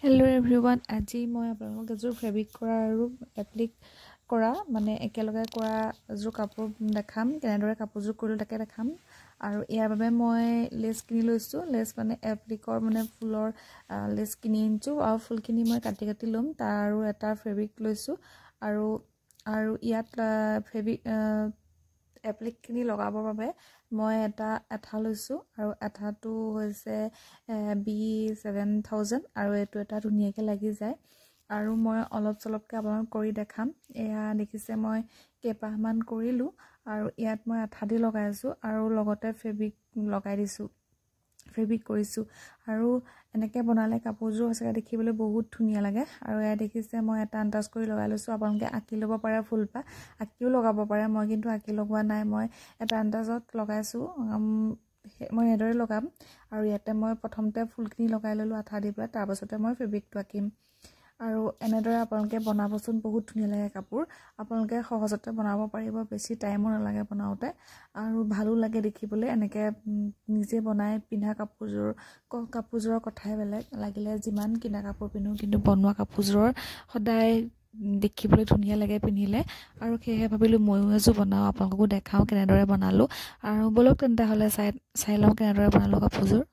Hello everyone, আজি মই আপোনালোকক এযোৰ ফেব্ৰিক কৰা আৰু এপ্লিক কৰা মানে একেলগে কৰা এযোৰ কাপোৰ দেখাম কেনেদৰে কাপোৰযোৰ কৰিলো তাকে দেখাম আৰু ইয়াৰ বাবে মই লেছ কিনি লৈছো লেছ মানে এপ্লিকৰ মানে ফুলৰ লেছ কিনি আনিছো আৰু ফুলখিনি মই কাটি কাটি লম তাৰ আৰু এটা ফেব্ৰিক লৈছো আৰু ইয়াত ফেব্ৰিক এপ্লিক কিনি লগাবৰ বাবে মই এটা আঠা লৈছো আৰু আঠাটো হৈছে B7000 আৰু এটো এটা ধুনিয়াকে লাগি যায় আৰু মই অলপ চলপকে আপোনাক কৰি দেখাম এয়া দেখিছে মই কেপাহমান কৰিলো আৰু ইয়াত মই আঠা দি লগাইছো আৰু লগতে ফেব্ৰিক লগাই দিছো ফেব্ৰিক কৰিছো আৰু এনেকে বনালে কাপোৰযোৰ হৈছে দেখিবলৈ বহুত ধুনিয়া লাগে আৰু এয়া দেখিছে মই এটা আন্দাজ কৰি লগাই লৈছো আপোনালোকে আঁকি ল'ব পাৰে ফুলপা আঁকিও লগাব পাৰে মই কিন্তু আঁকি লগোৱা নাই মই এটা আন্দাজত লগাইছো মই এদৰে লগাম আৰু ইয়াতে মই প্ৰথমতে ফুলখিনি লগাই ললো আঠা দি পেলাই তাৰ পাছতে মই ফেব্ৰিকটো আঁকিম আৰু এনেদৰে আপোনালোকে বনাবচোন বহুত ধুনিয়া লাগে কাপোৰ আপোনালোকে সহজতে বনাব পাৰিব বেছি টাইমো নালাগে বনাওতে আৰু ভালো লাগে দেখিবলৈ এনেকে নিজে বনাই পিন্ধা কাপোৰযোৰৰ কথাই বেলেগ লাগিলে যিমান কিনা কাপোৰ পিন্ধো কিন্তু বনোৱা কাপোৰযোৰৰ সদায় দেখিবলৈ ধুনিয়া লাগে পিন্ধিলে আৰু সেয়ে ভাবিলো ময়ো এযোৰ বনাও আপোনালোককো দেখাও কেনেদৰে বনালো আৰু বলক তেন্তে হলে চাই লওঁ কেনেদৰে বনালো কাপোৰযোৰ